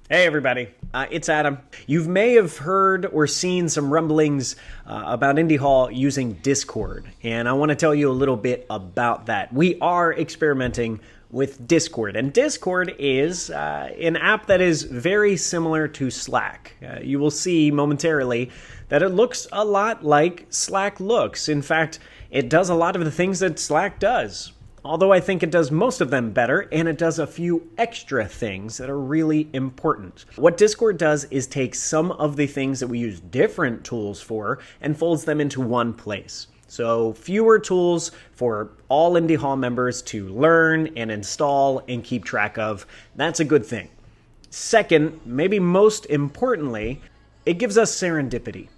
Hey everybody, it's Adam. You may have heard or seen some rumblings about Indy Hall using Discord, and I want to tell you a little bit about that. We are experimenting with Discord, and Discord is an app that is very similar to Slack. You will see momentarily that it looks a lot like Slack looks. In fact, it does a lot of the things that Slack does. Although I think it does most of them better, and it does a few extra things that are really important. What Discord does is take some of the things that we use different tools for and folds them into one place. So fewer tools for all Indy Hall members to learn and install and keep track of. That's a good thing. Second, maybe most importantly, it gives us serendipity.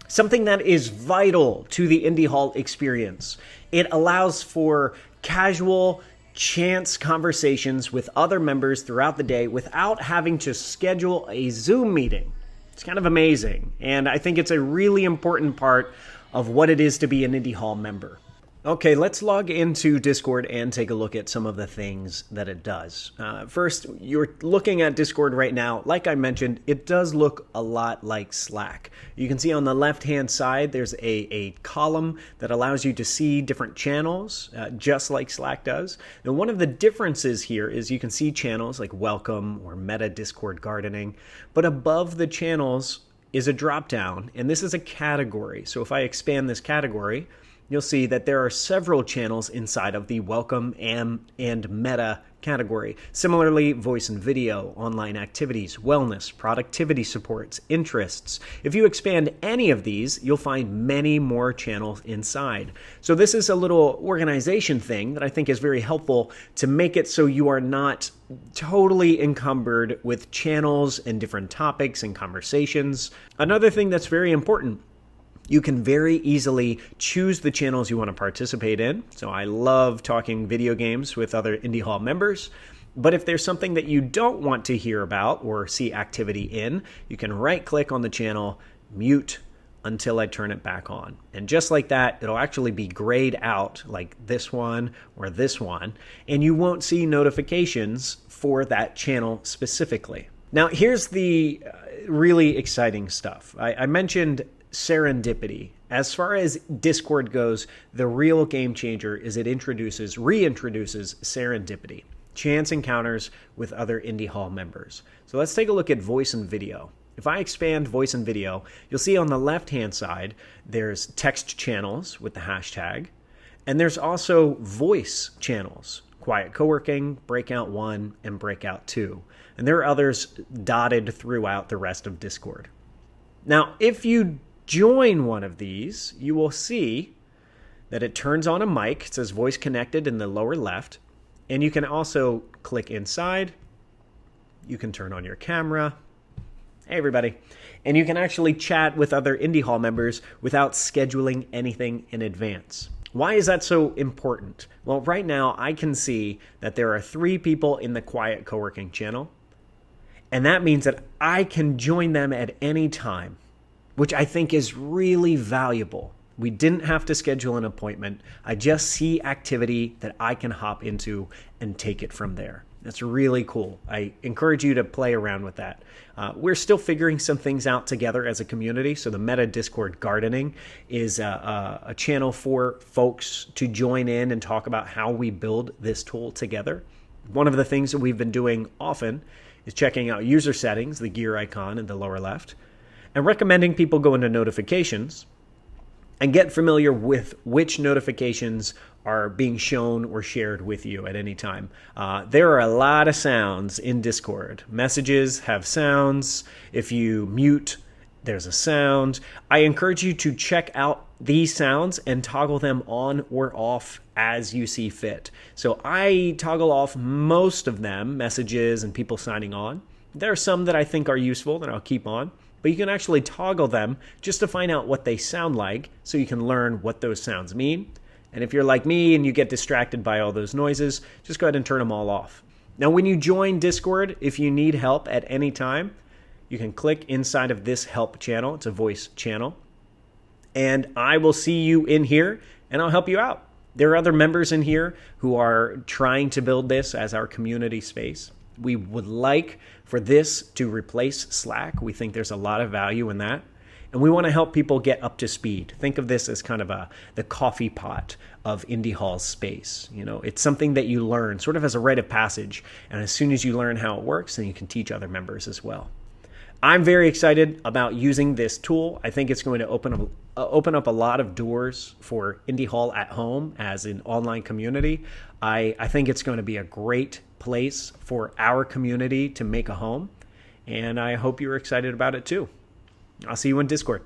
Something that is vital to the Indy Hall experience. It allows for casual, chance conversations with other members throughout the day without having to schedule a Zoom meeting. It's kind of amazing, and I think it's a really important part of what it is to be an Indy Hall member. Okay, let's log into Discord and take a look at some of the things that it does. First, you're looking at Discord right now. Like I mentioned, it does look a lot like Slack. You can see on the left-hand side, there's a column that allows you to see different channels, just like Slack does. Now, one of the differences here is you can see channels like Welcome or Meta Discord Gardening, but above the channels is a drop-down, and this is a category. So if I expand this category, you'll see that there are several channels inside of the Welcome and Meta category. Similarly, voice and video, online activities, wellness, productivity supports, interests. If you expand any of these, you'll find many more channels inside. So this is a little organization thing that I think is very helpful to make it so you are not totally encumbered with channels and different topics and conversations. Another thing that's very important, you can very easily choose the channels you want to participate in. So I love talking video games with other Indy Hall members. But if there's something that you don't want to hear about or see activity in, you can right-click on the channel, mute until I turn it back on. And just like that, it'll actually be grayed out like this one or this one, and you won't see notifications for that channel specifically. Now, here's the really exciting stuff. I mentioned serendipity. As far as Discord goes, the real game changer is it reintroduces serendipity, chance encounters with other Indy Hall members. So let's take a look at voice and video. If I expand voice and video, you'll see on the left-hand side, there's text channels with the hashtag, and there's also voice channels, Quiet Co-working, Breakout 1, and Breakout 2. And there are others dotted throughout the rest of Discord. Now, if you join one of these, you will see that it turns on a mic. It says voice connected in the lower left. And you can also click inside. You can turn on your camera. Hey, everybody. And you can actually chat with other Indy Hall members without scheduling anything in advance. Why is that so important? Well, right now I can see that there are 3 people in the Quiet Co-working channel. And that means that I can join them at any time, which I think is really valuable. We didn't have to schedule an appointment. I just see activity that I can hop into and take it from there. That's really cool. I encourage you to play around with that. We're still figuring some things out together as a community. So the Meta Discord Gardening is a channel for folks to join in and talk about how we build this tool together. One of the things that we've been doing often is checking out user settings, the gear icon in the lower left, and recommending people go into notifications and get familiar with which notifications are being shown or shared with you at any time. There are a lot of sounds in Discord. Messages have sounds. If you mute, there's a sound. I encourage you to check out these sounds and toggle them on or off as you see fit. So I toggle off most of them, messages and people signing on. There are some that I think are useful that I'll keep on. But you can actually toggle them just to find out what they sound like so you can learn what those sounds mean. And if you're like me and you get distracted by all those noises, just go ahead and turn them all off. Now, when you join Discord, if you need help at any time, you can click inside of this help channel. It's a voice channel. And I will see you in here and I'll help you out. There are other members in here who are trying to build this as our community space. We would like for this to replace Slack. We think there's a lot of value in that. And we want to help people get up to speed. Think of this as kind of the coffee pot of Indy Hall's space. It's something that you learn sort of as a rite of passage. And as soon as you learn how it works, then you can teach other members as well. I'm very excited about using this tool. I think it's going to open up a lot of doors for Indy Hall at home as an online community. I think it's going to be a great place for our community to make a home. And I hope you're excited about it too. I'll see you in Discord.